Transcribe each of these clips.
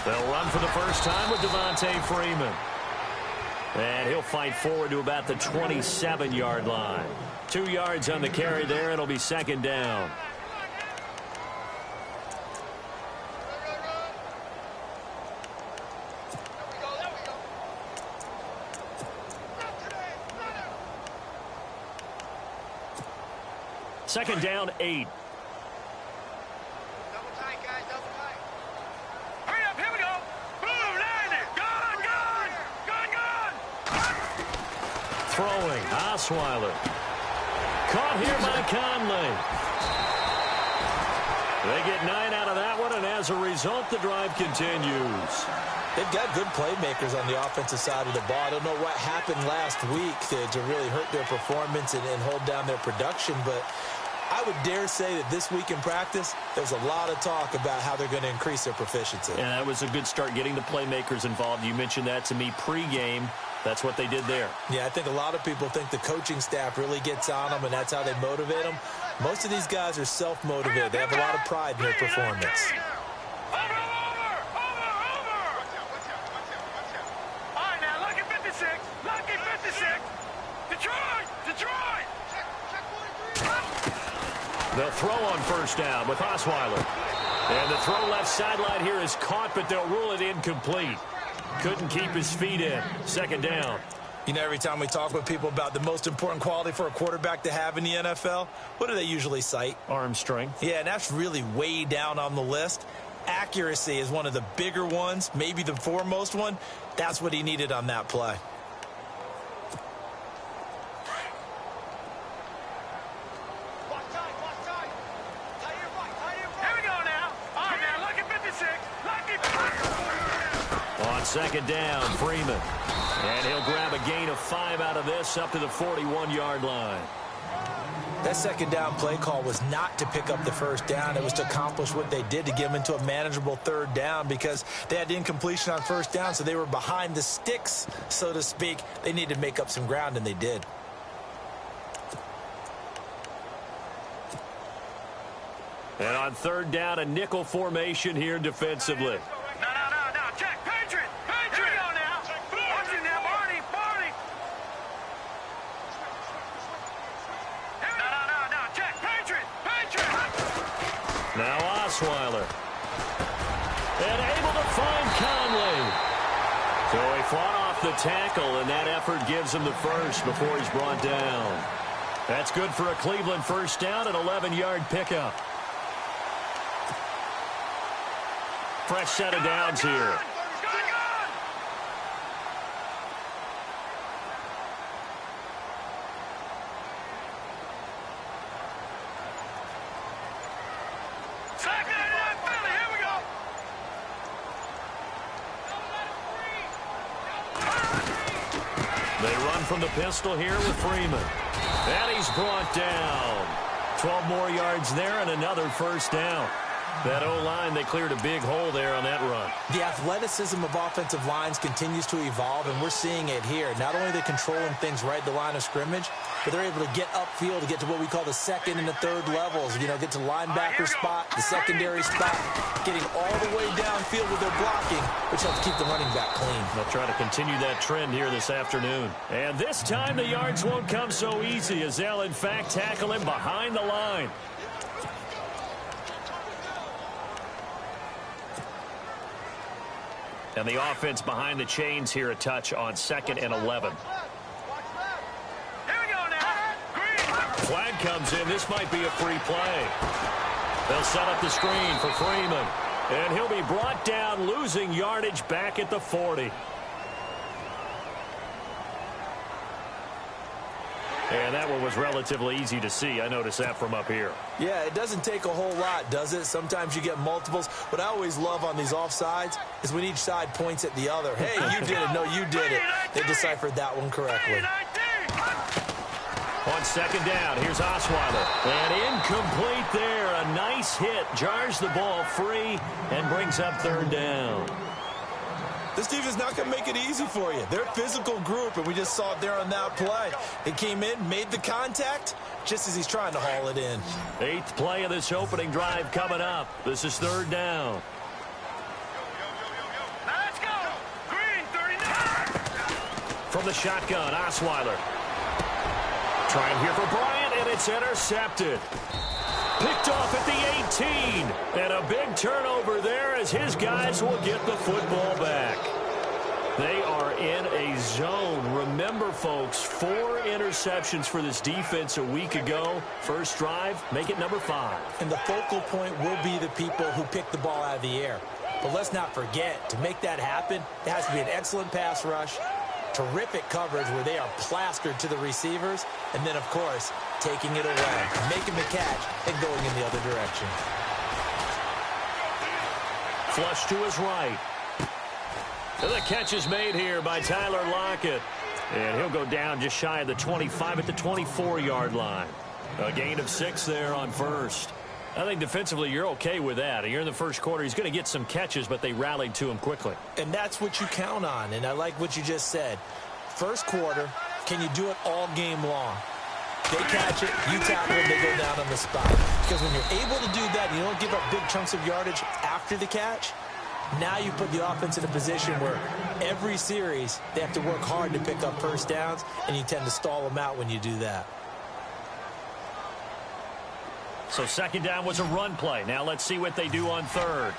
They'll run for the first time with Devontae Freeman. And he'll fight forward to about the 27-yard line. 2 yards on the carry there. It'll be second down. Second down, 8. Throwing, Osweiler. Caught here by Conley. They get 9 out of that one, and as a result, the drive continues. They've got good playmakers on the offensive side of the ball. I don't know what happened last week to really hurt their performance and hold down their production, but I would dare say that this week in practice, there's a lot of talk about how they're going to increase their proficiency. Yeah, that was a good start getting the playmakers involved. You mentioned that to me pregame. That's what they did there. Yeah, I think a lot of people think the coaching staff really gets on them, and that's how they motivate them. Most of these guys are self-motivated. They have a lot of pride in their performance. They'll throw on first down with Osweiler. And the throw left sideline here is caught, but they'll rule it incomplete. Couldn't keep his feet in. Second down. You know, every time we talk with people about the most important quality for a quarterback to have in the NFL, what do they usually cite? Arm strength. Yeah, and that's really way down on the list. Accuracy is one of the bigger ones, maybe the foremost one. That's what he needed on that play. On second down, Freeman. And he'll grab a gain of 5 out of this up to the 41-yard line. That second down play call was not to pick up the first down. It was to accomplish what they did, to get them into a manageable third down, because they had incompletion on first down, so they were behind the sticks, so to speak. They needed to make up some ground, and they did. And on third down, a nickel formation here defensively. Now Osweiler. And able to find Conley. So he fought off the tackle, and that effort gives him the first before he's brought down. That's good for a Cleveland first down, an 11-yard pickup. Fresh set of downs here. They run from the pistol here with Freeman. And he's brought down. 12 more yards there and another first down. That O-line, they cleared a big hole there on that run. The athleticism of offensive lines continues to evolve, and we're seeing it here. Not only are they controlling things right at the line of scrimmage, but they're able to get upfield to get to what we call the second and the third levels. You know, get to linebacker spot, the secondary spot, getting all the way downfield with their blocking, which helps keep the running back clean. They'll try to continue that trend here this afternoon. And this time the yards won't come so easy, as they'll, in fact, tackle him behind the line. And the offense behind the chains here a touch on 2nd and 11. Flag comes in. This might be a free play. They'll set up the screen for Freeman. And he'll be brought down, losing yardage back at the 40. And that one was relatively easy to see. I noticed that from up here. Yeah, it doesn't take a whole lot, does it? Sometimes you get multiples. What I always love on these offsides is when each side points at the other. Hey, you did it. No, you did it. They deciphered that one correctly. On second down, here's Osweiler. And incomplete there. A nice hit. Jars the ball free and brings up third down. This defense is not going to make it easy for you. They're a physical group, and we just saw it there on that play. They came in, made the contact, just as he's trying to haul it in. 8th play of this opening drive coming up. This is 3rd down. Let's go. Green, 39. From the shotgun, Osweiler. Trying here for Bryant, and it's intercepted. Picked off at the 18. And a big turnover there as his guys will get the football back. They are in a zone. Remember, folks, 4 interceptions for this defense a week ago. First drive, make it number 5. And the focal point will be the people who pick the ball out of the air. But let's not forget, to make that happen, it has to be an excellent pass rush, terrific coverage where they are plastered to the receivers, and then, of course, taking it away, making the catch, and going in the other direction. Flush to his right. And the catch is made here by Tyler Lockett. And he'll go down just shy of the 25 at the 24-yard line. A gain of 6 there on first. I think defensively you're okay with that. You're in the first quarter. He's going to get some catches, but they rallied to him quickly. And that's what you count on, and I like what you just said. First quarter, can you do it all game long? They catch it, you tackle them, they go down on the spot. Because when you're able to do that, you don't give up big chunks of yardage after the catch, now you put the offense in a position where every series they have to work hard to pick up first downs, and you tend to stall them out when you do that. So 2nd down was a run play. Now let's see what they do on 3rd.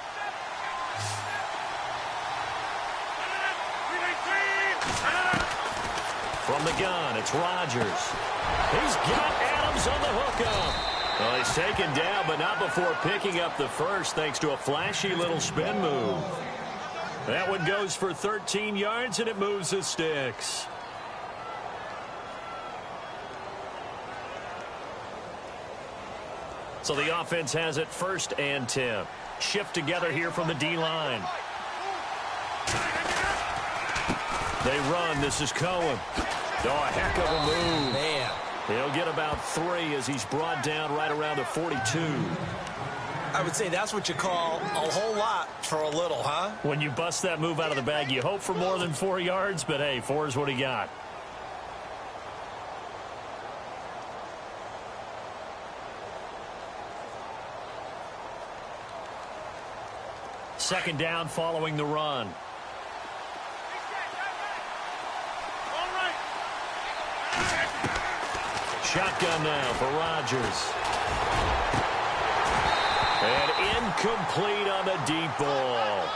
From the gun, it's Rodgers. He's got Adams on the hookup. Well, he's taken down, but not before picking up the first, thanks to a flashy little spin move. That one goes for 13 yards, and it moves the sticks. So the offense has it 1st and 10. Shift together here from the D-line. They run. This is Cohen. Oh, a heck of a move. Man. He'll get about 3 as he's brought down right around the 42. I would say that's what you call a whole lot for a little, huh? When you bust that move out of the bag, you hope for more than 4 yards, but hey, 4 is what he got. Second down following the run. Shotgun now for Rodgers. And incomplete on the deep ball.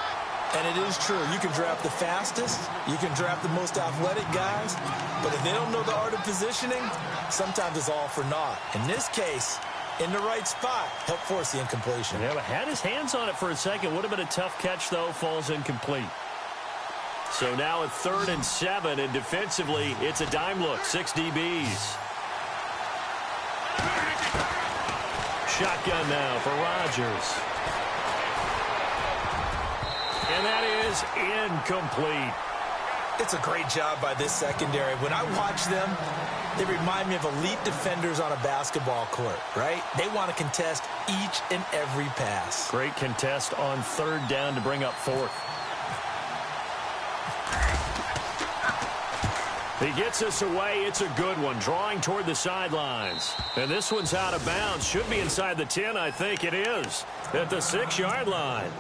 And it is true. You can draft the fastest. You can draft the most athletic guys. But if they don't know the art of positioning, sometimes it's all for naught. In this case, in the right spot, help force the incompletion. Yeah, but had his hands on it for a second. Would have been a tough catch, though. Falls incomplete. So now at 3rd and 7, and defensively, it's a dime look. 6 DBs. Shotgun now for Rodgers. And that is incomplete. It's a great job by this secondary. When I watch them, they remind me of elite defenders on a basketball court, right? They want to contest each and every pass. Great contest on 3rd down to bring up 4th. He gets us away. It's a good one. Drawing toward the sidelines. And this one's out of bounds. Should be inside the 10. I think it is. At the 6-yard line.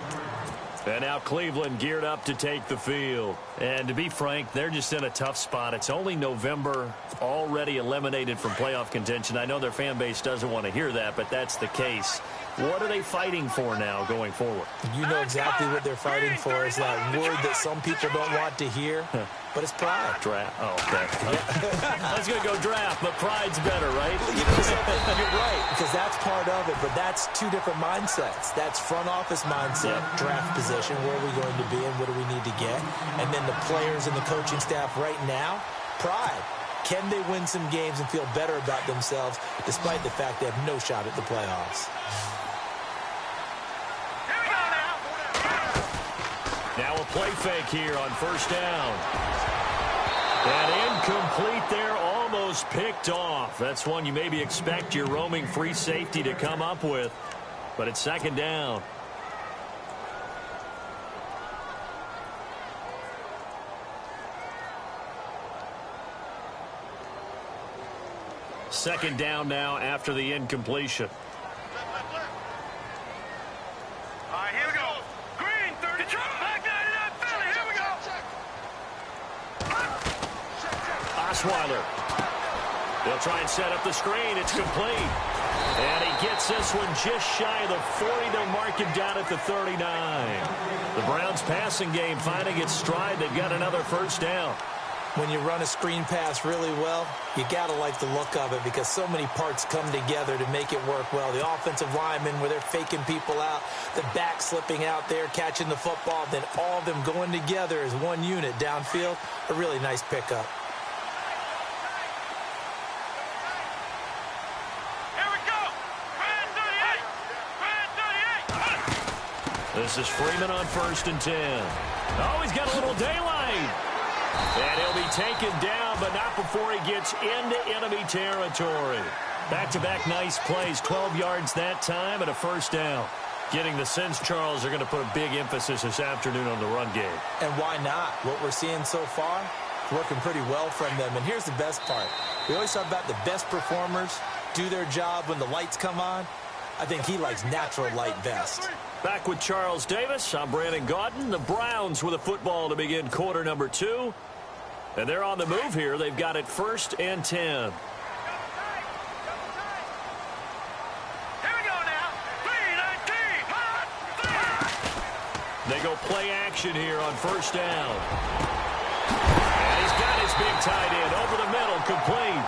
And now Cleveland geared up to take the field. And to be frank, they're just in a tough spot. It's only November, already eliminated from playoff contention. I know their fan base doesn't want to hear that, but that's the case. What are they fighting for now going forward? You know exactly what they're fighting for. Is that word that some people don't want to hear, but it's pride. Draft. Oh, okay. I was going to go draft, but pride's better, right? You know something? You're right, because that's part of it, but that's 2 different mindsets. That's front office mindset, draft position, where are we going to be and what do we need to get? And then the players and the coaching staff right now, pride. Can they win some games and feel better about themselves despite the fact they have no shot at the playoffs? Now a play fake here on 1st down. And incomplete there, almost picked off. That's one you maybe expect your roaming free safety to come up with. But it's 2nd down. Second down now after the incompletion. All right, here we go. Green, 30. Back 99, Philly. Here we go. Osweiler. They'll try and set up the screen. It's complete. And he gets this one just shy of the 40. They'll mark him down at the 39. The Browns passing game finding its stride. They've got another first down. When you run a screen pass really well, you got to like the look of it because so many parts come together to make it work well. The offensive linemen, where they're faking people out, the back slipping out there, catching the football, then all of them going together as one unit downfield. A really nice pickup. Here we go. Grand 38. This is Freeman on 1st and 10. Oh, he's got a little daylight. And he'll be taken down, but not before he gets into enemy territory. Back-to-back nice plays, 12 yards that time and a first down. Getting the sense, Charles, they're going to put a big emphasis this afternoon on the run game. And why not? What we're seeing so far, working pretty well from them. And here's the best part. We always talk about the best performers do their job when the lights come on. I think he likes natural light best. Back with Charles Davis, I'm Brandon Gaudin. The Browns with a football to begin quarter number 2. And they're on the move here. They've got it 1st and 10. Here we go now. 3-19. Hot. They go play action here on 1st down. And he's got his big tight end over the middle, complete.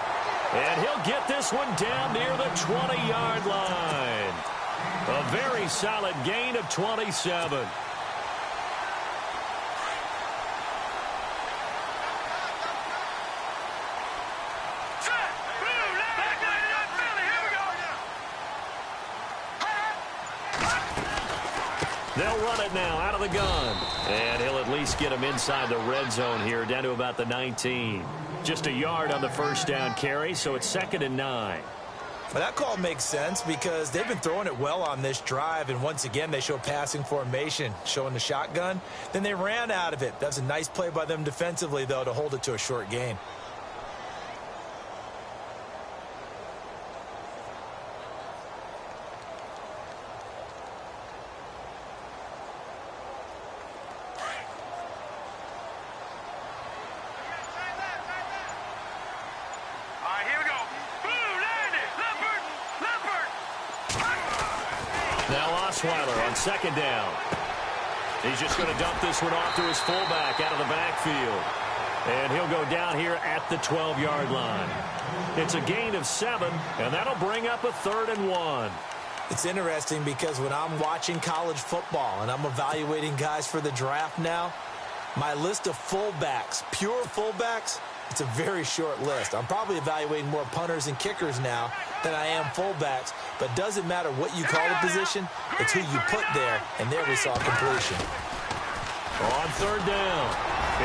And he'll get this one down near the 20-yard line. A very solid gain of 27. They'll run it now out of the gun. And he'll at least get him inside the red zone here, down to about the 19. Just a yard on the first down carry, so it's 2nd and 9. Well, that call makes sense because they've been throwing it well on this drive, and once again they show passing formation, showing the shotgun. Then they ran out of it. That's a nice play by them defensively, though, to hold it to a short gain. Osweiler on 2nd down. He's just going to dump this one off to his fullback out of the backfield. And he'll go down here at the 12-yard line. It's a gain of 7, and that'll bring up a 3rd and 1. It's interesting because when I'm watching college football and I'm evaluating guys for the draft now, my list of fullbacks, pure fullbacks, it's a very short list. I'm probably evaluating more punters and kickers now than I am fullbacks, but doesn't matter what you call the position, it's who you put there, and there we saw completion. On 3rd down,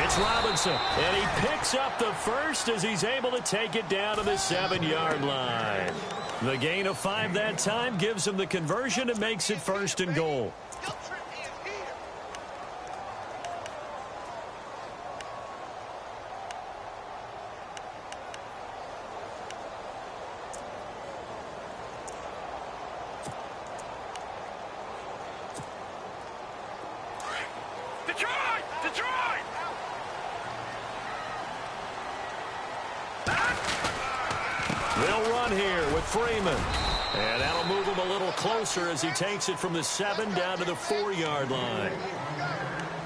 it's Robinson, and he picks up the first as he's able to take it down to the 7-yard line. The gain of 5 that time gives him the conversion and makes it 1st and goal. They'll run here with Freeman. And that'll move him a little closer as he takes it from the 7 down to the 4-yard line.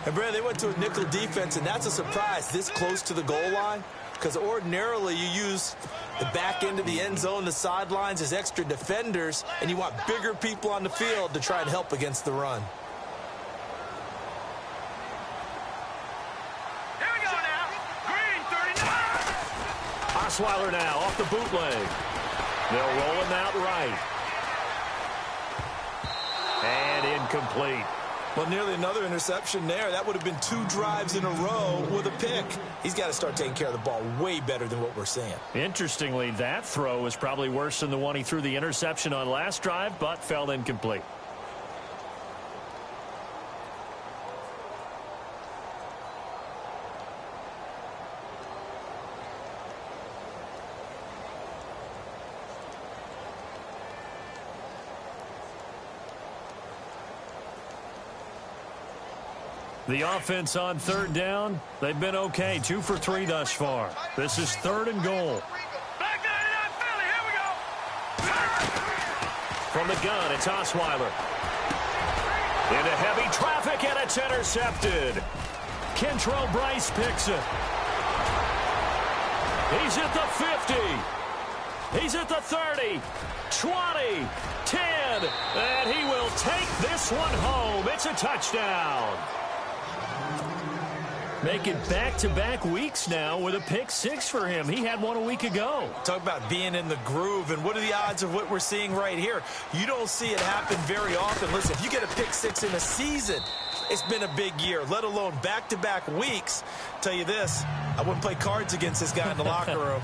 And, Brad, they went to a nickel defense, and that's a surprise this close to the goal line because ordinarily you use the back end of the end zone, the sidelines as extra defenders, and you want bigger people on the field to try and help against the run. Osweiler now off the bootleg. They'll roll him out right. And incomplete. Well, nearly another interception there. That would have been 2 drives in a row with a pick. He's got to start taking care of the ball way better than what we're seeing. Interestingly, that throw was probably worse than the one he threw the interception on last drive, but fell incomplete. The offense on third down, they've been okay. 2 for 3 thus far. This is 3rd and goal. Back 99, Philly, here we go. From the gun, it's Osweiler. Into heavy traffic, and it's intercepted. Kentrell Bryce picks it. He's at the 50. He's at the 30. 20. 10. And he will take this one home. It's a touchdown. Making back-to-back weeks now with a pick 6 for him. He had one a week ago. Talk about being in the groove, and what are the odds of what we're seeing right here? You don't see it happen very often. Listen, if you get a pick 6 in a season, it's been a big year, let alone back-to-back weeks. Tell you this, I wouldn't play cards against this guy in the locker room.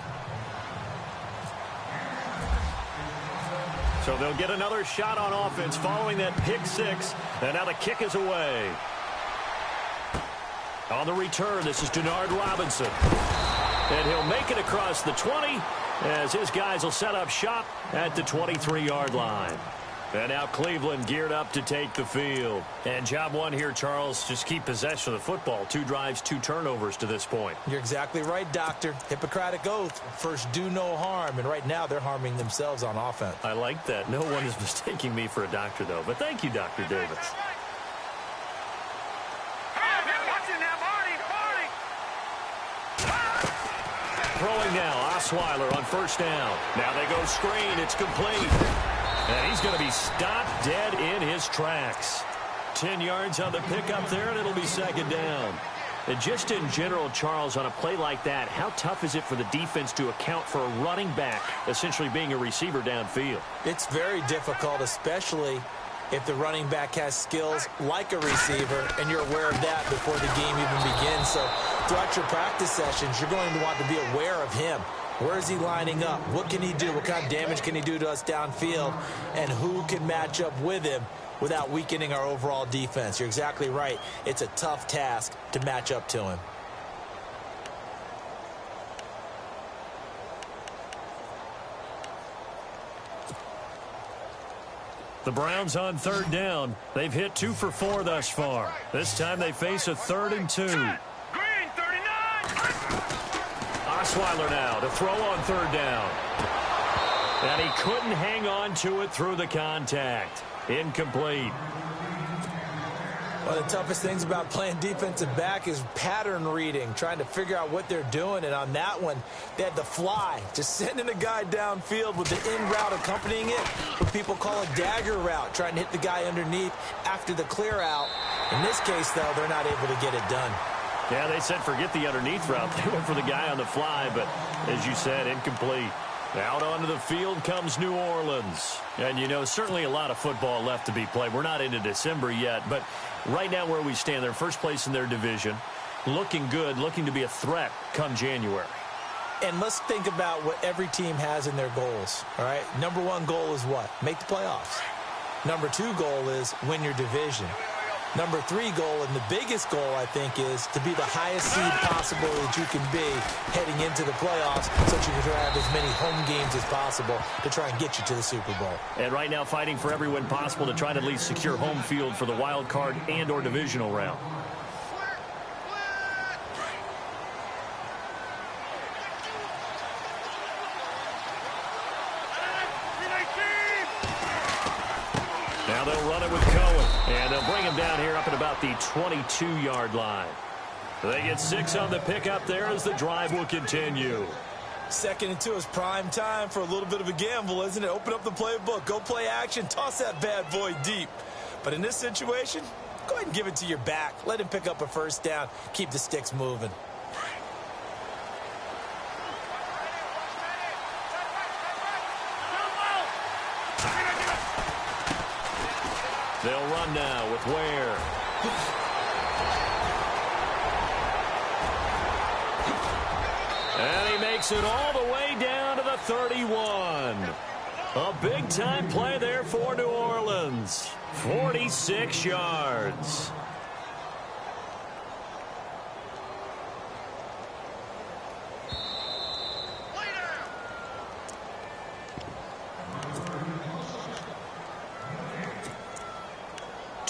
So they'll get another shot on offense following that pick 6, and now the kick is away. On the return, this is Denard Robinson. And he'll make it across the 20 as his guys will set up shop at the 23-yard line. And now Cleveland geared up to take the field. And job one here, Charles, just keep possession of the football. 2 drives, 2 turnovers to this point. You're exactly right, Doctor. Hippocratic oath. First, do no harm. And right now, they're harming themselves on offense. I like that. No one is mistaking me for a doctor, though. But thank you, Dr. Davis. Throwing now, Osweiler on first down. Now they go screen. It's complete. And he's going to be stopped dead in his tracks. 10 yards on the pickup there, and it'll be 2nd down. And just in general, Charles, on a play like that, how tough is it for the defense to account for a running back essentially being a receiver downfield? It's very difficult, especially if the running back has skills like a receiver, and you're aware of that before the game even begins. So throughout your practice sessions, you're going to want to be aware of him. Where is he lining up? What can he do? What kind of damage can he do to us downfield? And who can match up with him without weakening our overall defense? You're exactly right. It's a tough task to match up to him. The Browns on 3rd down. They've hit 2 for 4 thus far. This time they face a 3rd and 2. Green, 39. Osweiler now to throw on 3rd down. And he couldn't hang on to it through the contact. Incomplete. One of the toughest things about playing defensive back is pattern reading, trying to figure out what they're doing. And on that one, they had the fly, just sending a guy downfield with the in route accompanying it, what people call a dagger route, trying to hit the guy underneath after the clear out. In this case, though, they're not able to get it done. Yeah, they said forget the underneath route. They went for the guy on the fly, but as you said, incomplete. Out onto the field comes New Orleans. And, you know, certainly a lot of football left to be played. We're not into December yet, but right now where we stand, they're first place in their division. Looking good, looking to be a threat come January. And let's think about what every team has in their goals, all right? Number 1 goal is what? Make the playoffs. Number 2 goal is win your division. Number 3 goal, and the biggest goal, I think, is to be the highest seed possible that you can be heading into the playoffs so that you can have as many home games as possible to try and get you to the Super Bowl. And right now fighting for every win possible to try to at least secure home field for the wild card and or divisional round. Now they'll run it with Cohen, and they'll bring him down here up at about the 22-yard line. They get 6 on the pickup there as the drive will continue. 2nd and 2 is prime time for a little bit of a gamble, isn't it? Open up the playbook, go play action, toss that bad boy deep. But in this situation, go ahead and give it to your back. Let him pick up a 1st down, keep the sticks moving. They'll run now with Ware. And he makes it all the way down to the 31. A big-time play there for New Orleans. 46 yards.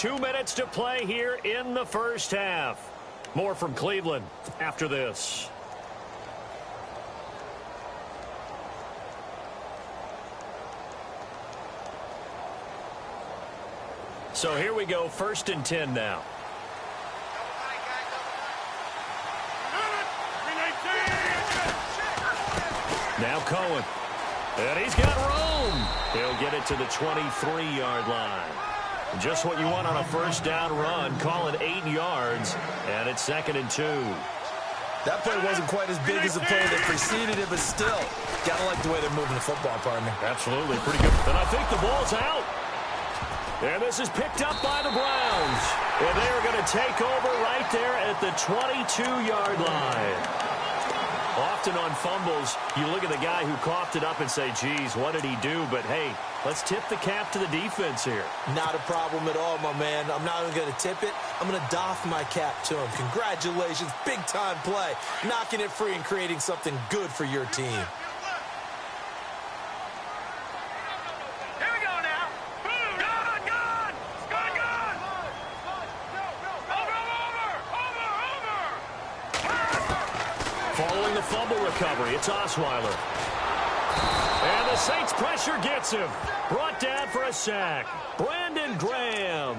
2 minutes to play here in the first half. More from Cleveland after this. So here we go, 1st and 10 now. Now Cohen. And he's got room. He'll get it to the 23-yard line. Just what you want on a first down run. Call it 8 yards. And it's 2nd and 2. That play wasn't quite as big as the play that preceded it, but still, gotta like the way they're moving the football, partner. Absolutely, pretty good. And I think the ball's out. And this is picked up by the Browns. And they are going to take over right there at the 22-yard line. Often on fumbles, you look at the guy who coughed it up and say, geez, what did he do? But, hey, let's tip the cap to the defense here. Not a problem at all, my man. I'm not even going to tip it. I'm going to doff my cap to him. Congratulations, big-time play. Knocking it free and creating something good for your team. Following the fumble recovery, it's Osweiler. And the Saints pressure gets him. Brought down for a sack. Brandon Graham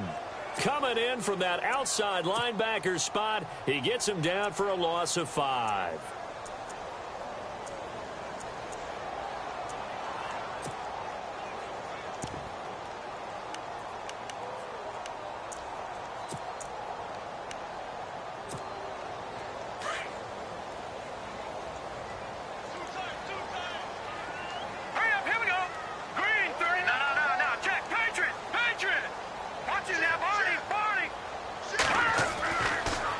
coming in from that outside linebacker spot. He gets him down for a loss of 5.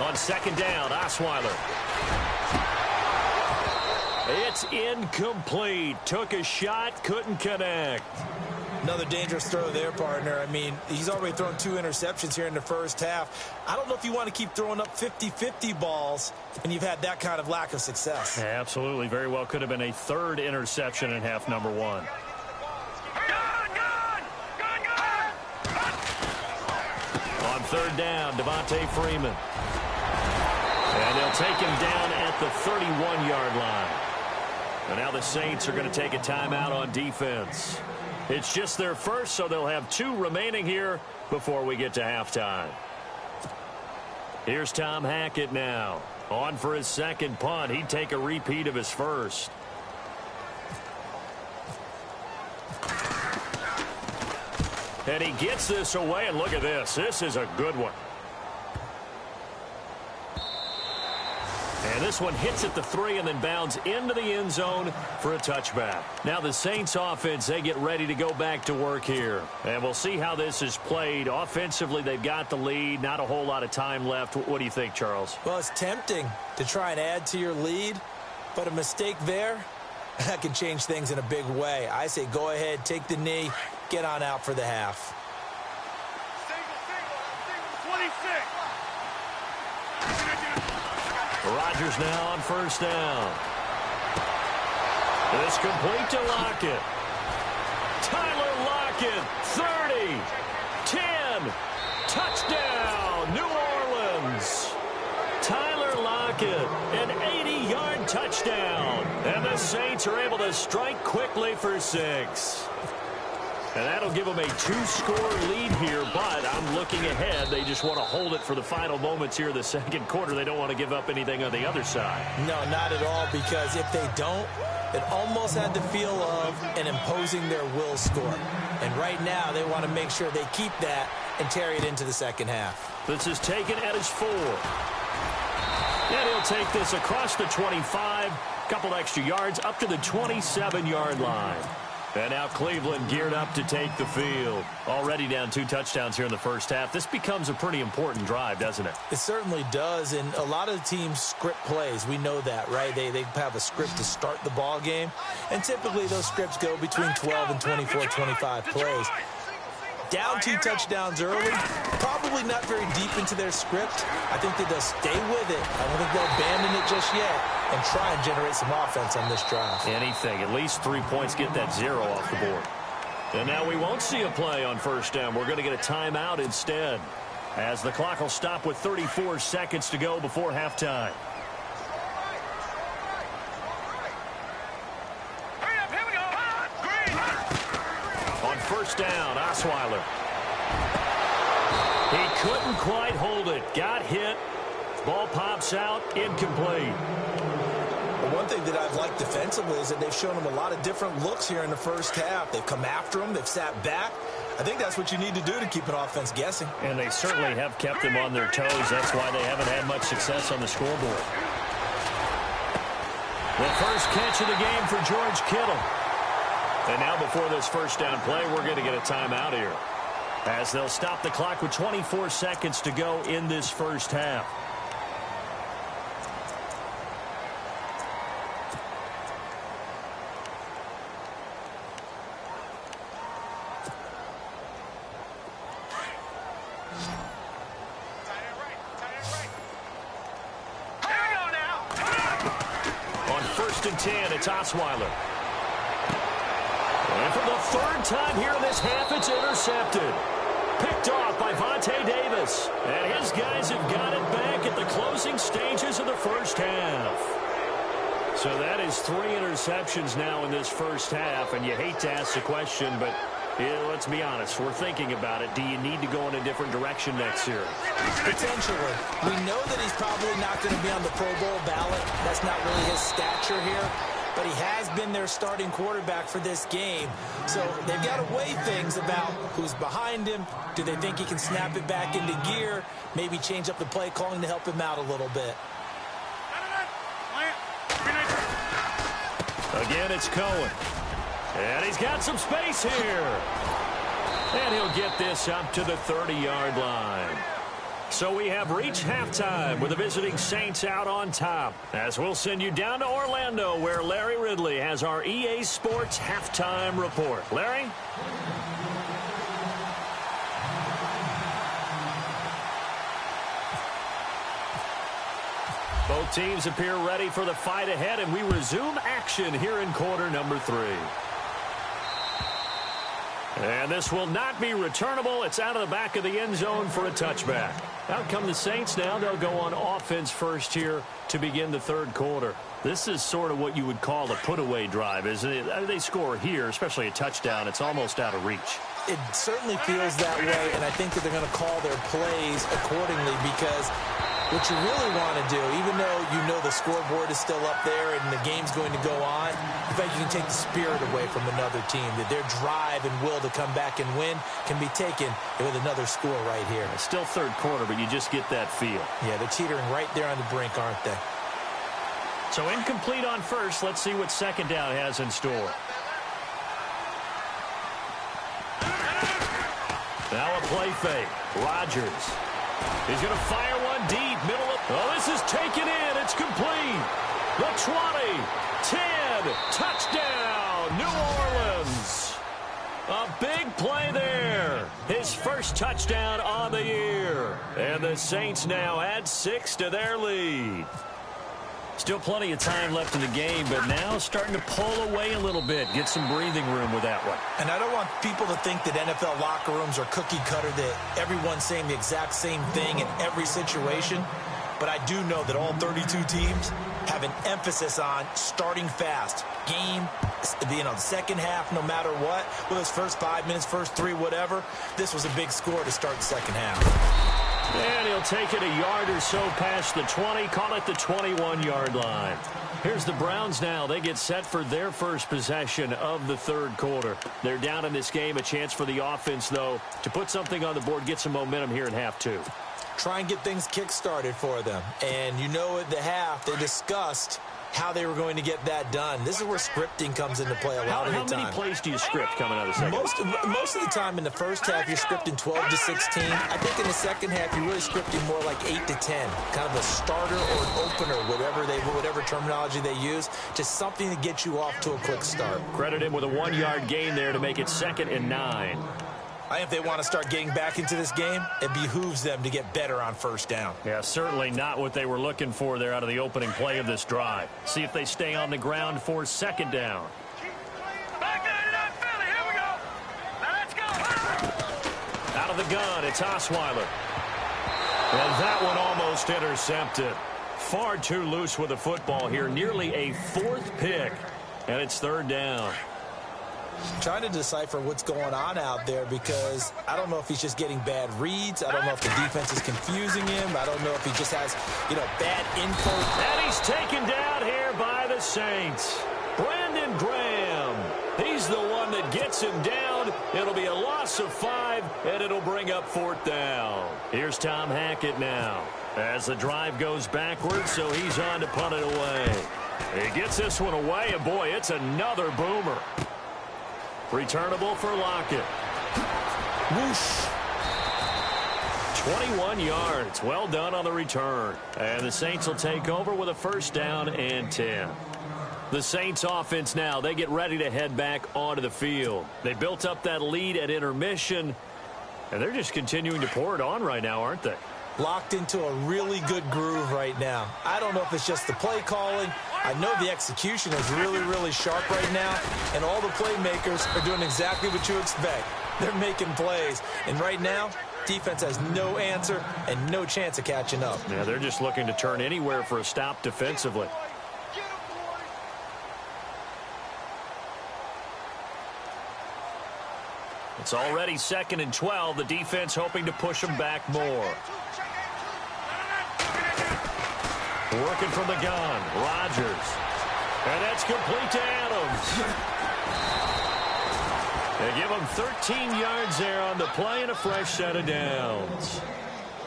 On 2nd down, Osweiler. It's incomplete. Took a shot, couldn't connect. Another dangerous throw there, partner. I mean, he's already thrown 2 interceptions here in the first half. I don't know if you want to keep throwing up 50-50 balls when you've had that kind of lack of success. Absolutely. Very well could have been a 3rd interception in half number 1. On 3rd down, Devontae Freeman. And they'll take him down at the 31-yard line. And now the Saints are going to take a timeout on defense. It's just their first, so they'll have 2 remaining here before we get to halftime. Here's Tom Hackett now. On for his 2nd punt. He'd take a repeat of his first. And he gets this away, and look at this. This is a good one. And this one hits at the 3 and then bounds into the end zone for a touchback. Now the Saints offense, they get ready to go back to work here. And we'll see how this is played. Offensively, they've got the lead. Not a whole lot of time left. What do you think, Charles? Well, it's tempting to try and add to your lead, but a mistake there, that can change things in a big way. I say go ahead, take the knee, get on out for the half. 26. Rodgers now on 1st down. It's complete to Lockett. Tyler Lockett, 30, 10, touchdown, New Orleans. Tyler Lockett, an 80-yard touchdown. And the Saints are able to strike quickly for 6. And that'll give them a 2-score lead here, but I'm looking ahead. They just want to hold it for the final moments here in the 2nd quarter. They don't want to give up anything on the other side. No, not at all, because if they don't, it almost had the feel of an imposing their will score. And right now, they want to make sure they keep that and carry it into the 2nd half. This is taken at his 4. And he'll take this across the 25, couple extra yards up to the 27-yard line. And now Cleveland geared up to take the field. Already down 2 touchdowns here in the first half. This becomes a pretty important drive, doesn't it? It certainly does, and a lot of the teams script plays. We know that, right? They have a script to start the ball game, and typically those scripts go between 12 and 24, 25 plays. Down 2 touchdowns early, probably not very deep into their script. I think that they'll stay with it. I don't think they'll abandon it just yet and try and generate some offense on this drive. Anything. At least 3 points, get that 0 off the board. And now we won't see a play on first down. We're going to get a timeout instead, as the clock will stop with 34 seconds to go before halftime. Hurry up, here we go. Green. On first down, Osweiler. He couldn't quite hold it. Got hit. Ball pops out. Incomplete. Well, one thing that I've liked defensively is that they've shown him a lot of different looks here in the first half. They've come after him. They've sat back. I think that's what you need to do to keep an offense guessing. And they certainly have kept them on their toes. That's why they haven't had much success on the scoreboard. The first catch of the game for George Kittle. And now before this first down play, we're going to get a timeout here, as they'll stop the clock with 24 seconds to go in this first half. And 10, it's Osweiler. And for the third time here in this half, it's intercepted. Picked off by Vontae Davis. And his guys have got it back at the closing stages of the first half. So that is 3 interceptions now in this first half. And you hate to ask the question, but let's be honest. We're thinking about it. Do you need to go in a different direction next year? Potentially. We know that he's probably not going to be on the Pro Bowl ballot. That's not really his stature here. But he has been their starting quarterback for this game. So they've got to weigh things about who's behind him. Do they think he can snap it back into gear? Maybe change up the play calling to help him out a little bit. Again, it's Cohen. And he's got some space here. And he'll get this up to the 30-yard line. So we have reached halftime with the visiting Saints out on top, as we'll send you down to Orlando, where Larry Ridley has our EA Sports halftime report. Larry? Both teams appear ready for the fight ahead, and we resume action here in quarter number 3. And this will not be returnable. It's out of the back of the end zone for a touchback. Out come the Saints now. They'll go on offense first here to begin the third quarter. This is sort of what you would call a put-away drive, isn't it? They score here, especially a touchdown. It's almost out of reach. It certainly feels that way, and I think that they're going to call their plays accordingly, because what you really want to do, even though you know the scoreboard is still up there and the game's going to go on, in fact, you can take the spirit away from another team, that their drive and will to come back and win can be taken with another score right here. It's still third quarter, but you just get that feel. Yeah, they're teetering right there on the brink, aren't they? So incomplete on first. Let's see what second down has in store. Now a play fake. Rodgers. He's going to fire one deep. Middle of... Oh, this is taken in. It's complete. The 20. 10. Touchdown. New Orleans. A big play there. His first touchdown on the year. And the Saints now add 6 to their lead. Still plenty of time left in the game, but now starting to pull away a little bit. Get some breathing room with that one. And I don't want people to think that NFL locker rooms are cookie cutter, that everyone's saying the exact same thing in every situation. But I do know that all 32 teams have an emphasis on starting fast. Game, the second half, no matter what. Well, those first 5 minutes, first 3, whatever. This was a big score to start the second half. And he'll take it a yard or so past the 20, call it the 21-yard line. Here's the Browns now. They get set for their first possession of the third quarter. They're down in this game. A chance for the offense, though, to put something on the board, get some momentum here in half 2. Try and get things kick-started for them. And you know at the half, they discussed how they were going to get that done. This is where scripting comes into play a lot of the time. How many plays do you script coming out of the second? Most of the time in the first half, you're scripting 12 to 16. I think in the second half, you're really scripting more like 8 to 10. Kind of a starter or an opener, whatever terminology they use. Just something to get you off to a quick start. Credit him with a 1-yard gain there to make it 2nd and 9. I think if they want to start getting back into this game, it behooves them to get better on first down. Yeah, certainly not what they were looking for there out of the opening play of this drive. See if they stay on the ground for second down. Back 99, Philly, here we go. of the gun, it's Osweiler. And that one almost intercepted. Far too loose with the football here. Nearly a fourth pick. And it's third down. Trying to decipher what's going on out there because I don't know if he's just getting bad reads. I don't know if the defense is confusing him. I don't know if he just has, bad info. And he's taken down here by the Saints. Brandon Graham. He's the one that gets him down. It'll be a loss of 5, and it'll bring up fourth down. Here's Tom Hackett now as the drive goes backwards, so he's on to punt it away. He gets this one away, and boy, it's another boomer. Returnable for Lockett. Whoosh. 21 yards. Well done on the return. And the Saints will take over with a first down and 10. The Saints offense now, they get ready to head back onto the field. They built up that lead at intermission, and they're just continuing to pour it on right now, aren't they? Locked into a really good groove right now. I don't know if it's just the play calling. I know the execution is really, really sharp right now, and all the playmakers are doing exactly what you expect. They're making plays, and right now, defense has no answer and no chance of catching up. Yeah, they're just looking to turn anywhere for a stop defensively. It's already 2nd and 12. The defense hoping to push them back more. Working from the gun, Rodgers. And that's complete to Adams. They give him 13 yards there on the play and a fresh set of downs.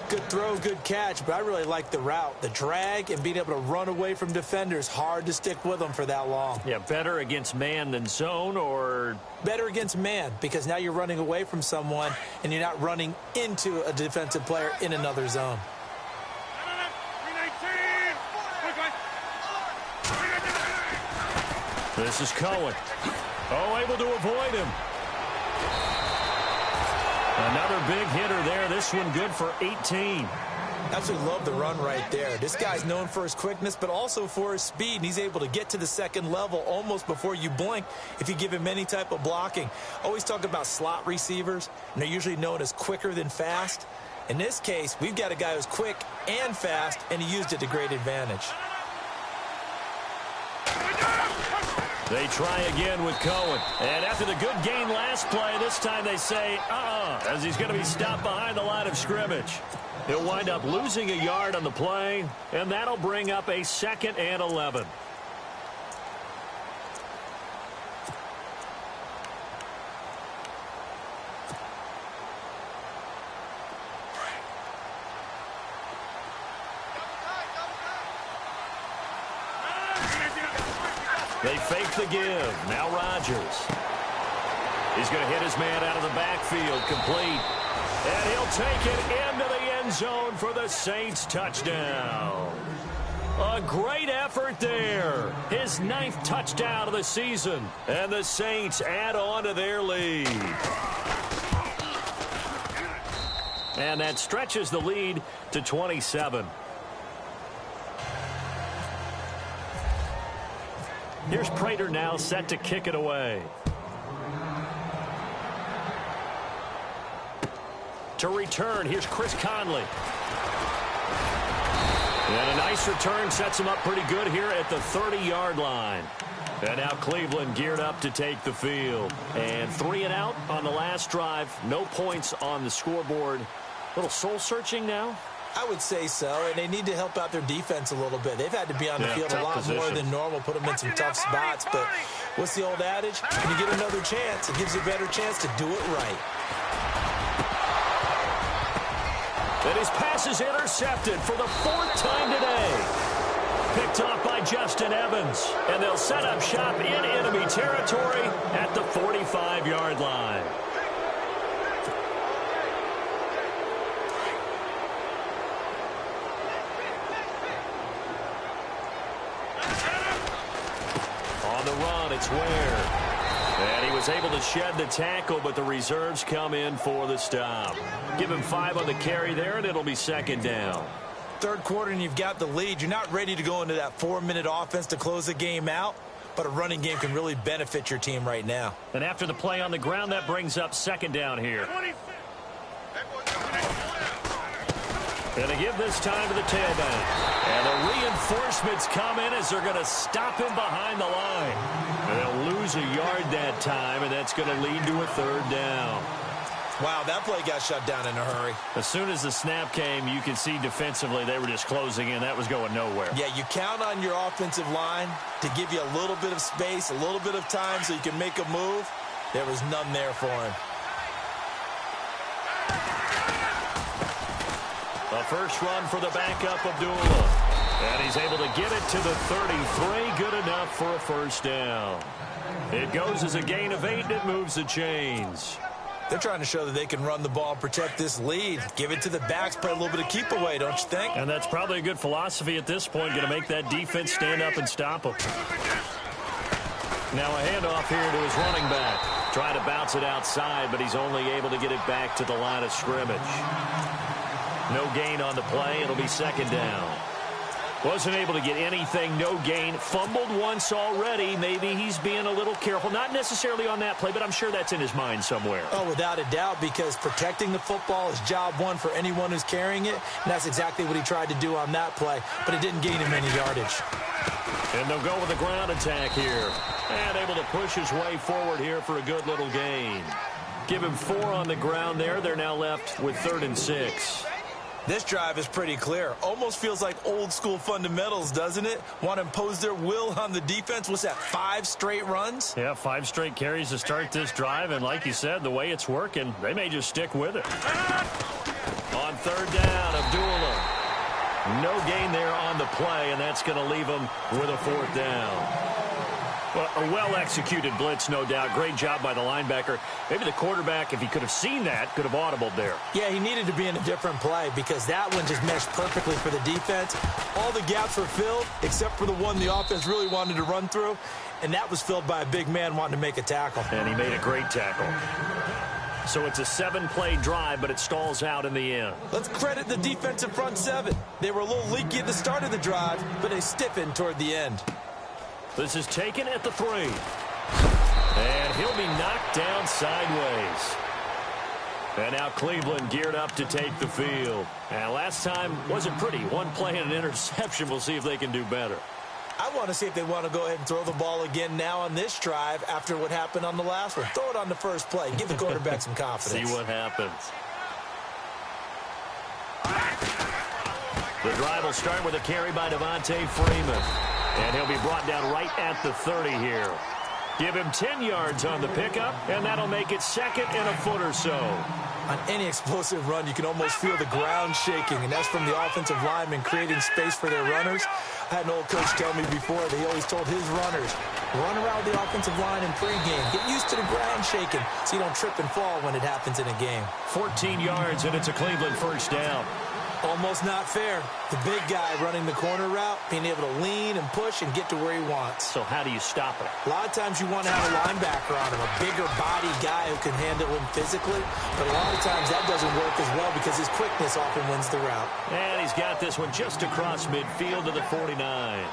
Good throw, good catch, but I really like the route. The drag and being able to run away from defenders, hard to stick with them for that long. Yeah, better against man than zone, or? Better against man, because now you're running away from someone and you're not running into a defensive player in another zone. This is Cohen. Oh, able to avoid him. Another big hitter there. This one good for 18. Absolutely love the run right there. This guy's known for his quickness, but also for his speed. And he's able to get to the second level almost before you blink if you give him any type of blocking. Always talk about slot receivers, and they're usually known as quicker than fast. In this case, we've got a guy who's quick and fast, and he used it to great advantage. They try again with Cohen. And after the good gain last play, this time they say, as he's going to be stopped behind the line of scrimmage. He'll wind up losing a yard on the play, and that'll bring up a 2nd and 11. They fake the give. Now Rodgers. He's going to hit his man out of the backfield. Complete. And he'll take it into the end zone for the Saints touchdown. A great effort there. His 9th touchdown of the season. And the Saints add on to their lead. And that stretches the lead to 27. Here's Prater now set to kick it away. To return, here's Chris Conley. And a nice return sets him up pretty good here at the 30-yard line. And now Cleveland geared up to take the field. And 3 and out on the last drive. No points on the scoreboard. A little soul-searching now? I would say so, and they need to help out their defense a little bit. They've had to be on the field a lot more than normal, put them in some tough spots. But what's the old adage? When you get another chance, it gives you a better chance to do it right. And his pass is intercepted for the 4th time today. Picked off by Justin Evans. And they'll set up shop in enemy territory at the 45-yard line. On the run, it's Ware. And he was able to shed the tackle, but the reserves come in for the stop. Give him 5 on the carry there, and it'll be 2nd down. Third quarter, and you've got the lead. You're not ready to go into that 4-minute offense to close the game out, but a running game can really benefit your team right now. And after the play on the ground, that brings up 2nd down here. Going to give this time to the tailback. And the reinforcements come in as they're going to stop him behind the line. And they'll lose a yard that time, and that's going to lead to a third down. Wow, that play got shut down in a hurry. As soon as the snap came, you could see defensively they were just closing in. That was going nowhere. Yeah, you count on your offensive line to give you a little bit of space, a little bit of time so you can make a move. There was none there for him. A first run for the backup, Abdullah. And he's able to get it to the 33. Good enough for a first down. It goes as a gain of 8, and it moves the chains. They're trying to show that they can run the ball and protect this lead. Give it to the backs, play a little bit of keep away, don't you think? And that's probably a good philosophy at this point, going to make that defense stand up and stop them. Now a handoff here to his running back. Trying to bounce it outside, but he's only able to get it back to the line of scrimmage. No gain on the play. It'll be second down. Wasn't able to get anything, no gain. Fumbled once already. Maybe he's being a little careful. Not necessarily on that play, but I'm sure that's in his mind somewhere. Oh, without a doubt, because protecting the football is job one for anyone who's carrying it. And that's exactly what he tried to do on that play, but it didn't gain him any yardage. And they'll go with a ground attack here. And able to push his way forward here for a good little gain. Give him 4 on the ground there. They're now left with 3rd and 6. This drive is pretty clear. Almost feels like old school fundamentals, doesn't it? Want to impose their will on the defense. What's that, 5 straight runs? Yeah, 5 straight carries to start this drive. And like you said, the way it's working, they may just stick with it. On 3rd down, Abdullah. No gain there on the play, and that's going to leave him with a 4th down. Well, a well-executed blitz, no doubt. Great job by the linebacker. Maybe the quarterback, if he could have seen that, could have audibled there. Yeah, he needed to be in a different play because that one just meshed perfectly for the defense. All the gaps were filled except for the one the offense really wanted to run through, and that was filled by a big man wanting to make a tackle. And he made a great tackle. So it's a 7-play drive, but it stalls out in the end. Let's credit the defensive front 7. They were a little leaky at the start of the drive, but they stiffened toward the end. This is taken at the 3. And he'll be knocked down sideways. And now Cleveland geared up to take the field. And last time wasn't pretty. 1 play and an interception. We'll see if they can do better. I want to see if they want to go ahead and throw the ball again now on this drive after what happened on the last one. Throw it on the first play. Give the quarterback some confidence. See what happens. The drive will start with a carry by Devontae Freeman. And he'll be brought down right at the 30 here. Give him 10 yards on the pickup, and that'll make it 2nd and a foot or so. On any explosive run, you can almost feel the ground shaking, and that's from the offensive linemen creating space for their runners. I had an old coach tell me before that he always told his runners, run around the offensive line in pregame. Get used to the ground shaking so you don't trip and fall when it happens in a game. 14 yards, and it's a Cleveland first down. Almost not fair. The big guy running the corner route, being able to lean and push and get to where he wants. So how do you stop it? A lot of times you want to have a linebacker on him, a bigger body guy who can handle him physically. But a lot of times that doesn't work as well because his quickness often wins the route. And he's got this one just across midfield to the 49.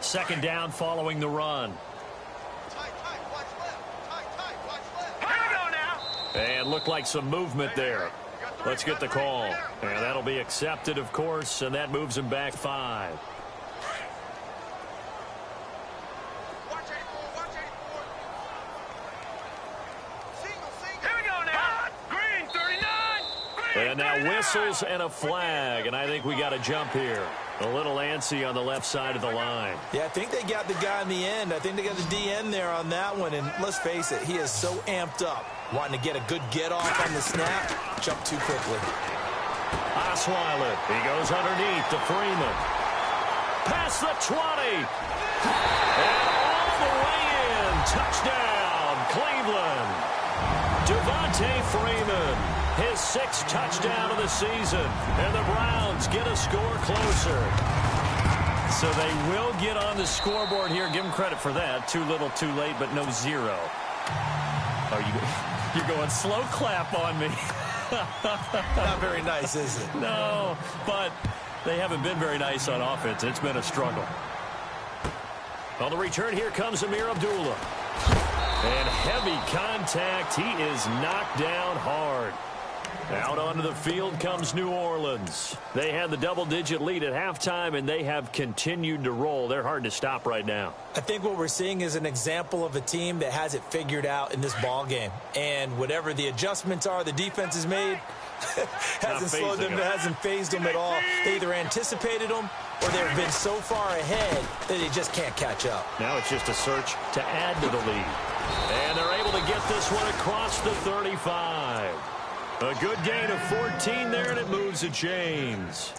Second down following the run. And looked like some movement there. Let's get the call. And that'll be accepted, of course, and that moves him back 5. And now whistles and a flag, and I think we got a jump here. A little antsy on the left side of the line. Yeah, I think they got the guy in the end. I think they got the DN there on that one, and let's face it, he is so amped up, wanting to get a good get-off on the snap, jump too quickly. Osweiler, he goes underneath to Freeman. Past the 20. And all the way in. Touchdown, Cleveland. Devontae Freeman. His 6th touchdown of the season, and the Browns get a score closer. So they will get on the scoreboard here. Give them credit for that. Too little, too late, but no zero. You're going slow clap on me. Not very nice, is it? No, but they haven't been very nice on offense. It's been a struggle. On the return, here comes Amir Abdullah. And heavy contact. He is knocked down hard. Out onto the field comes New Orleans. They had the double-digit lead at halftime, and they have continued to roll. They're hard to stop right now. I think what we're seeing is an example of a team that has it figured out in this ball game. And whatever the adjustments are the defense has made, hasn't slowed them, hasn't phased them at all. They either anticipated them or they've been so far ahead that they just can't catch up. Now it's just a search to add to the lead. And they're able to get this one across the 35. A good gain of 14 there, and it moves the chains.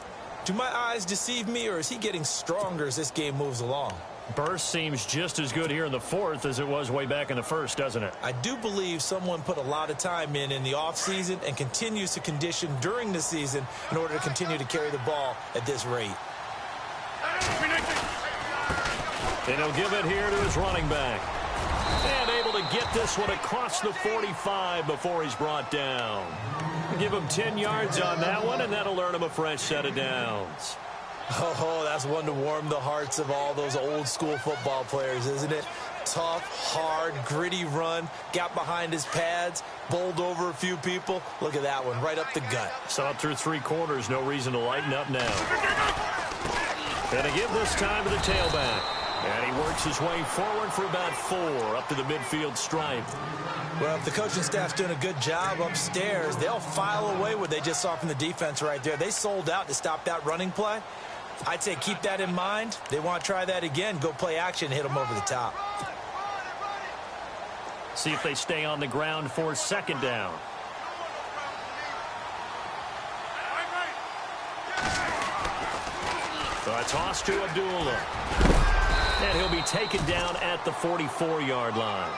Do my eyes deceive me, or is he getting stronger as this game moves along? Burst seems just as good here in the fourth as it was way back in the first, doesn't it? I do believe someone put a lot of time in the offseason and continues to condition during the season in order to continue to carry the ball at this rate. And he'll give it here to his running back. And able to get this one across the 45 before he's brought down. Give him 10 yards on that one, and that'll earn him a fresh set of downs. Oh, that's one to warm the hearts of all those old-school football players, isn't it? Tough, hard, gritty run, got behind his pads, bowled over a few people. Look at that one, right up the gut. Saw it through 3 quarters, no reason to lighten up now. And to give this time to the tailback. And he works his way forward for about 4 up to the midfield stripe. Well, if the coaching staff's doing a good job upstairs, they'll file away what they just saw from the defense right there. They sold out to stop that running play. I'd say keep that in mind. They want to try that again, go play action, hit them over the top. See if they stay on the ground for second down. So a toss to Abdullah. And he'll be taken down at the 44-yard line.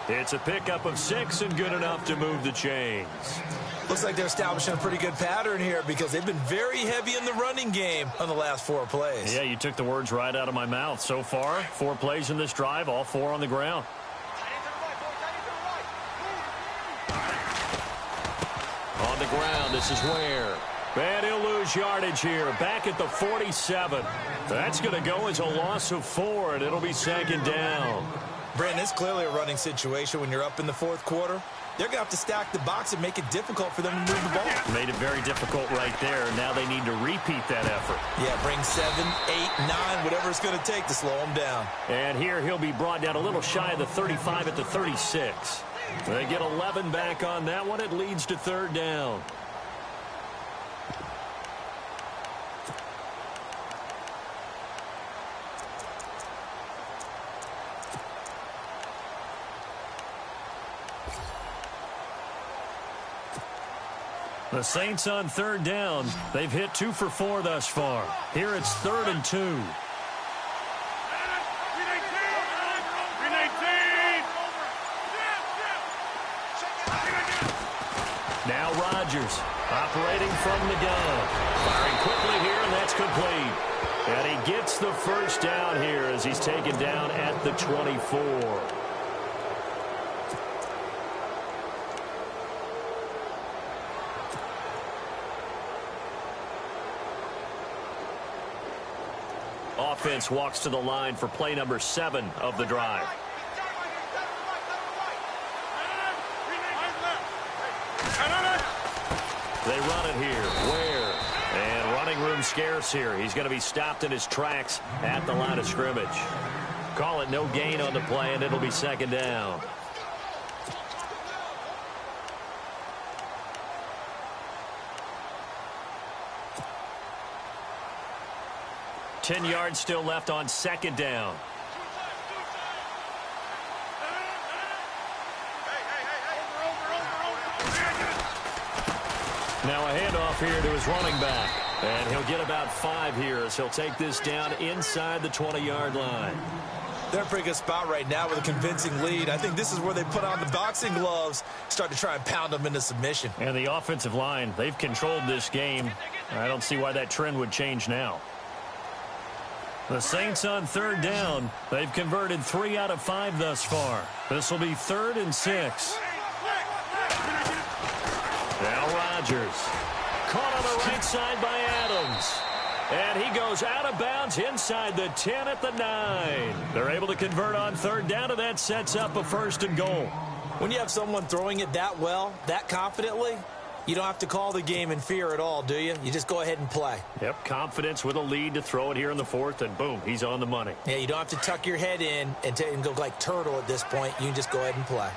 It's a pickup of 6 and good enough to move the chains. Looks like they're establishing a pretty good pattern here because they've been very heavy in the running game on the last 4 plays. Yeah, you took the words right out of my mouth. So far, 4 plays in this drive, all 4 on the ground. On the ground, this is Ware. And he'll lose yardage here, back at the 47. That's going to go as a loss of 4, and it'll be second down. Brandon, it's clearly a running situation when you're up in the 4th quarter. They're going to have to stack the box and make it difficult for them to move the ball. Made it very difficult right there. Now they need to repeat that effort. Yeah, bring 7, 8, 9, whatever it's going to take to slow them down. And here he'll be brought down a little shy of the 35 at the 36. They get 11 back on that one. It leads to third down. The Saints on third down. They've hit 2 for 4 thus far. Here it's 3rd and 2. Now Rodgers operating from the gun. Firing quickly here, and that's complete. And he gets the first down here as he's taken down at the 24. Offense walks to the line for play number 7 of the drive. They run it here. Ware. And running room scarce here. He's going to be stopped in his tracks at the line of scrimmage. Call it no gain on the play, and it'll be second down. Ten yards still left on second down. Now a handoff here to his running back. And he'll get about 5 here as he'll take this down inside the 20-yard line. They're in a pretty good spot right now with a convincing lead. I think this is where they put on the boxing gloves, start to try and pound them into submission. And the offensive line, they've controlled this game. I don't see why that trend would change now. The Saints on third down. They've converted 3 out of 5 thus far. This will be 3rd and 6. Now Rodgers. Caught on the right side by Adams. And he goes out of bounds inside the 10 at the 9. They're able to convert on third down, and that sets up a 1st and goal. When you have someone throwing it that well, that confidently, you don't have to call the game in fear at all, do you? You just go ahead and play. Yep, confidence with a lead to throw it here in the 4th, and boom, he's on the money. Yeah, you don't have to tuck your head in and go like turtle at this point. You can just go ahead and play.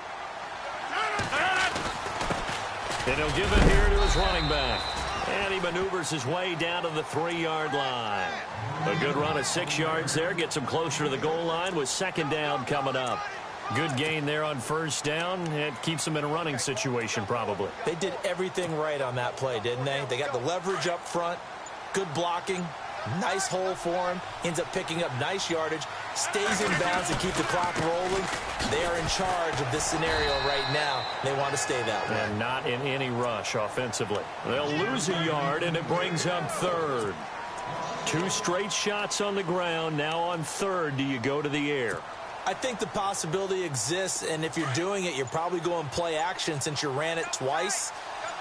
And he'll give it here to his running back. And he maneuvers his way down to the 3-yard line. A good run of 6 yards there. Gets him closer to the goal line with 2nd down coming up. Good gain there on 1st down. It keeps them in a running situation probably. They did everything right on that play, didn't they? They got the leverage up front. Good blocking. Nice hole for him. Ends up picking up nice yardage. Stays in bounds to keep the clock rolling. They are in charge of this scenario right now. They want to stay that way. And not in any rush offensively. They'll lose a yard, and it brings up 3rd. 2 straight shots on the ground. Now on 3rd, do you go to the air? I think the possibility exists, and if you're doing it, you're probably going play action since you ran it twice.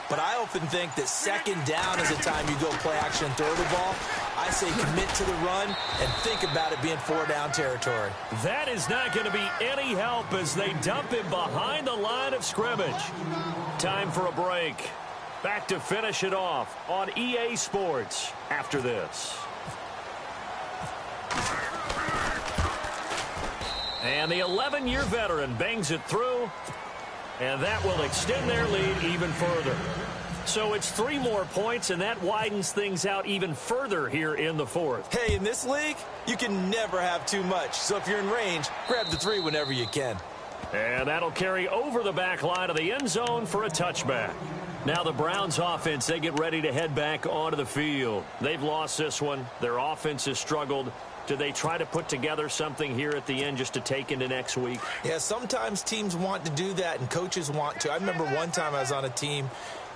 But I often think that 2nd down is the time you go play action and throw the ball. I say commit to the run and think about it being 4-down territory. That is not going to be any help as they dump him behind the line of scrimmage. Time for a break. Back to finish it off on EA Sports after this. And the 11-year veteran bangs it through, and that will extend their lead even further. So it's 3 more points, and that widens things out even further here in the 4th. Hey, in this league, you can never have too much. So if you're in range, grab the 3 whenever you can. And that'll carry over the back line of the end zone for a touchback. Now the Browns offense, they get ready to head back onto the field. They've lost this one. Their offense has struggled. Do they try to put together something here at the end just to take into next week? Yeah, sometimes teams want to do that and coaches want to. I remember one time I was on a team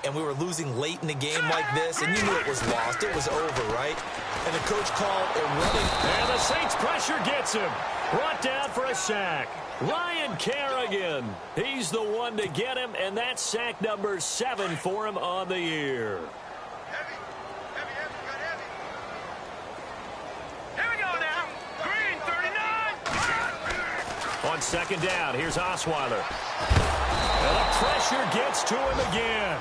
and we were losing late in the game like this, and you knew it was lost. It was over, right? And the coach called a running. And the Saints pressure gets him. Brought down for a sack. Ryan Kerrigan. He's the one to get him, and that's sack number 7 for him on the year. On 2nd down, here's Osweiler. And the pressure gets to him again.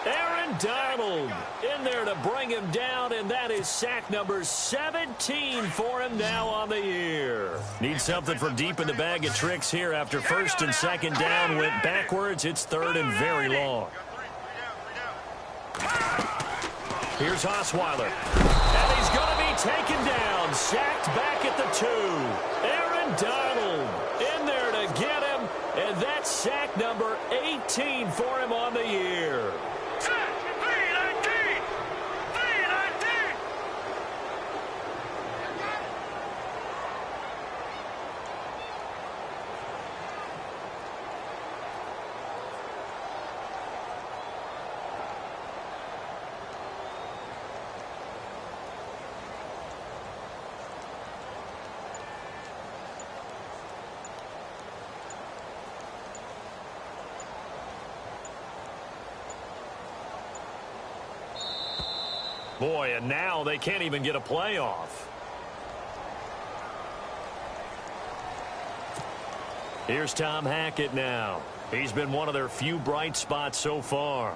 Aaron Donald in there to bring him down, and that is sack number 17 for him now on the year. Needs something from deep in the bag of tricks here after 1st and 2nd down went backwards. It's 3rd and very long. Here's Osweiler. And he's going to be taken down, sacked back at the 2. Aaron Donald in there to get him, and that's sack number 18 for him on the year. Boy, and now they can't even get a playoff. Here's Tom Hackett now. He's been one of their few bright spots so far.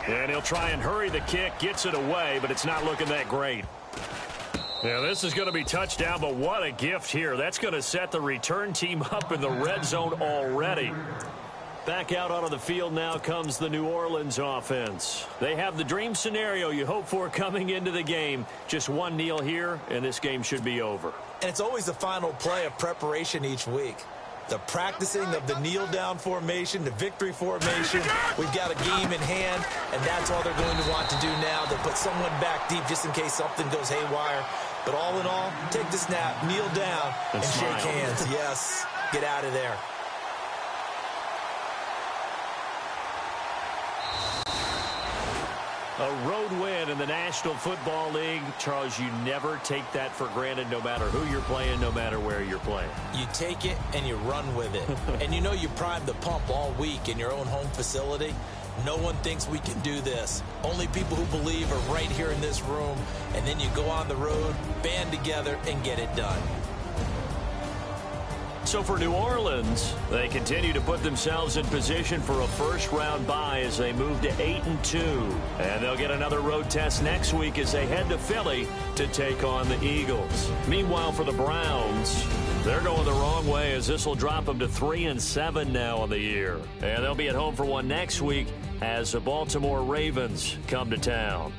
And he'll try and hurry the kick, gets it away, but it's not looking that great. Yeah, this is going to be touchdown, but what a gift here. That's going to set the return team up in the red zone already. Back out onto the field now comes the New Orleans offense. They have the dream scenario you hope for coming into the game. Just one kneel here, and this game should be over. And it's always the final play of preparation each week. The practicing of the kneel-down formation, the victory formation. We've got a game in hand, and that's all they're going to want to do now. They'll put someone back deep just in case something goes haywire. But all in all, take the snap, kneel down, and shake hands. Yes, get out of there. A road win in the National Football League. Charles, you never take that for granted no matter who you're playing, no matter where you're playing. You take it and you run with it. And you know you primed the pump all week in your own home facility. No one thinks we can do this. Only people who believe are right here in this room. And then you go on the road, band together, and get it done. So for New Orleans, they continue to put themselves in position for a first-round bye as they move to 8-2. And they'll get another road test next week as they head to Philly to take on the Eagles. Meanwhile, for the Browns, they're going the wrong way as this will drop them to 3-7 now on the year. And they'll be at home for one next week as the Baltimore Ravens come to town.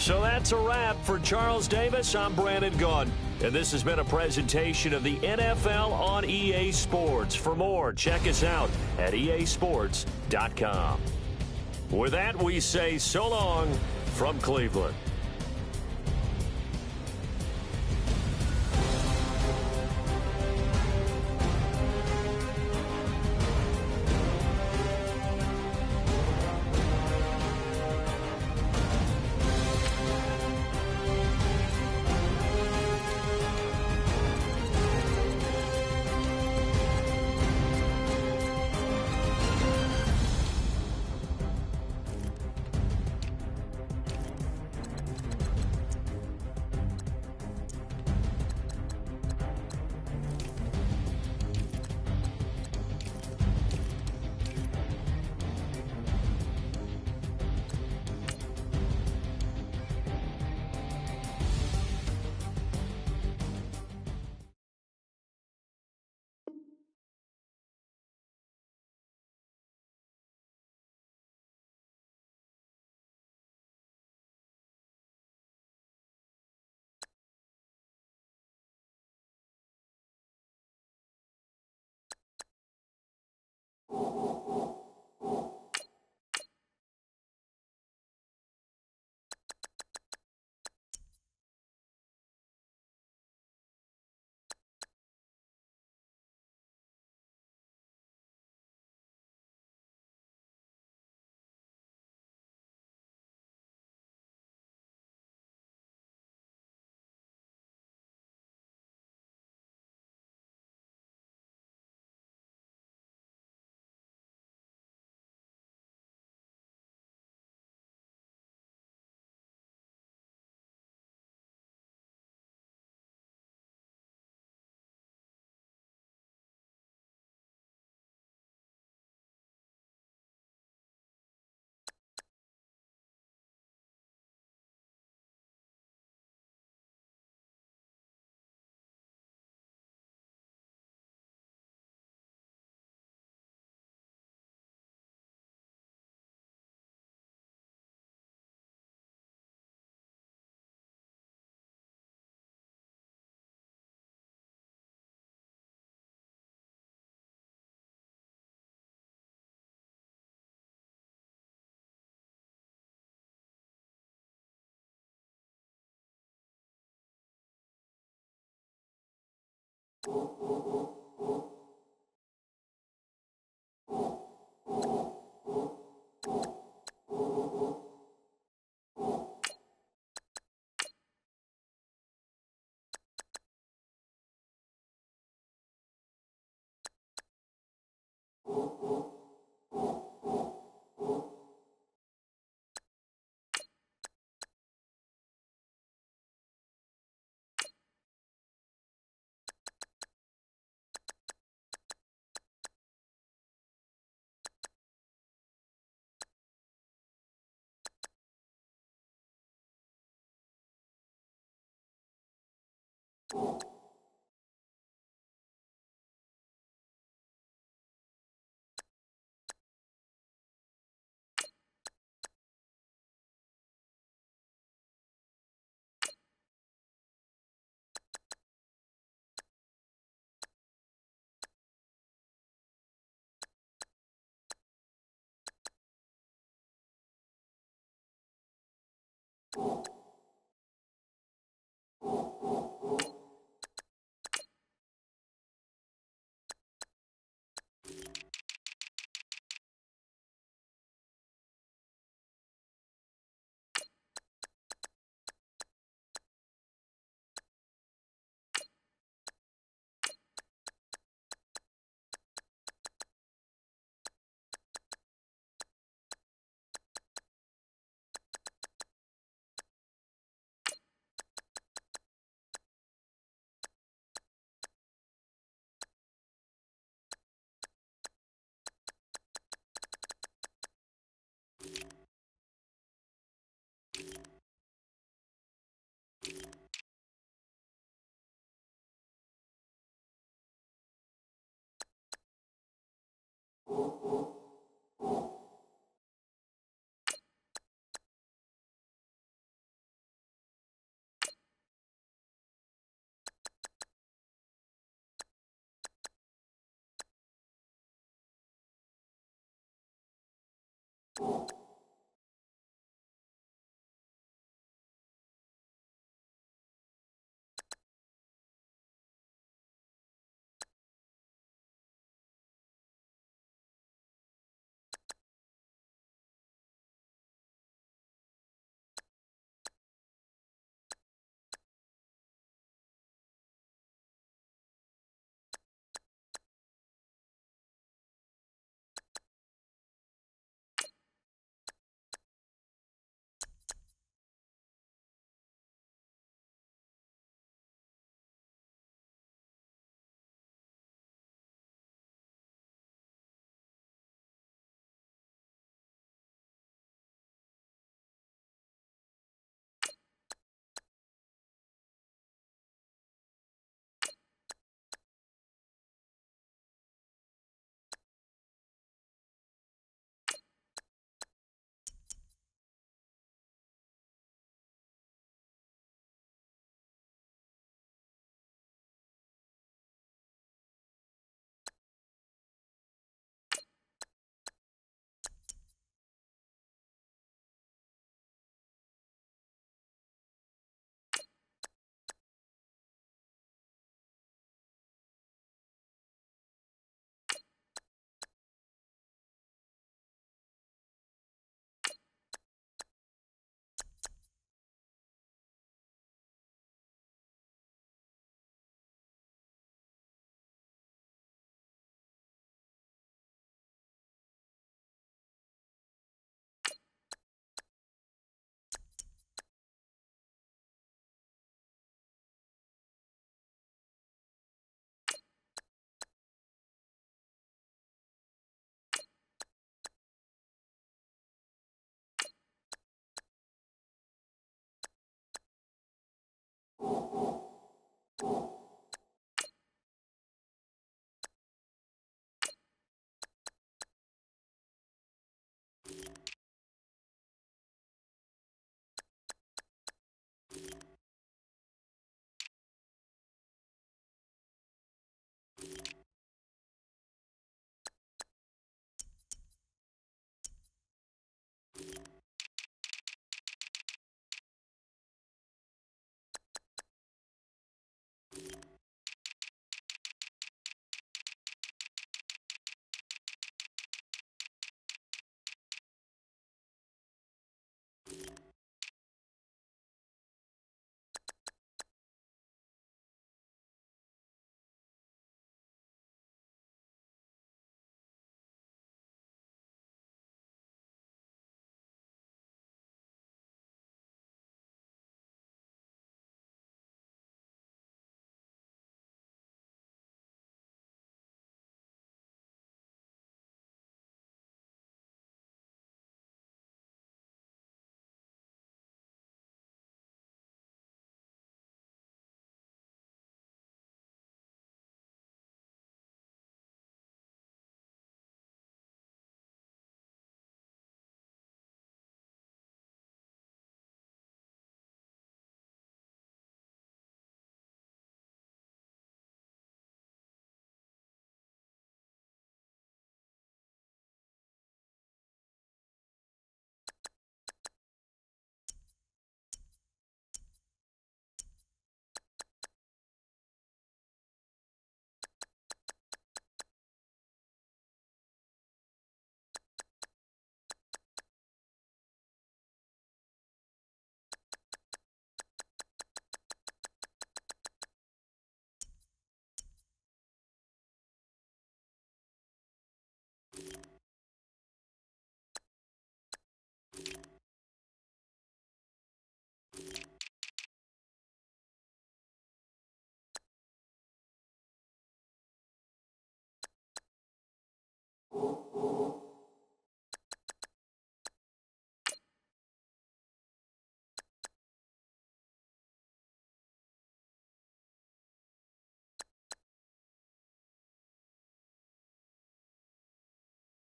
So that's a wrap. For Charles Davis, I'm Brandon Gaudin. And this has been a presentation of the NFL on EA Sports. For more, check us out at easports.com. With that, we say so long from Cleveland.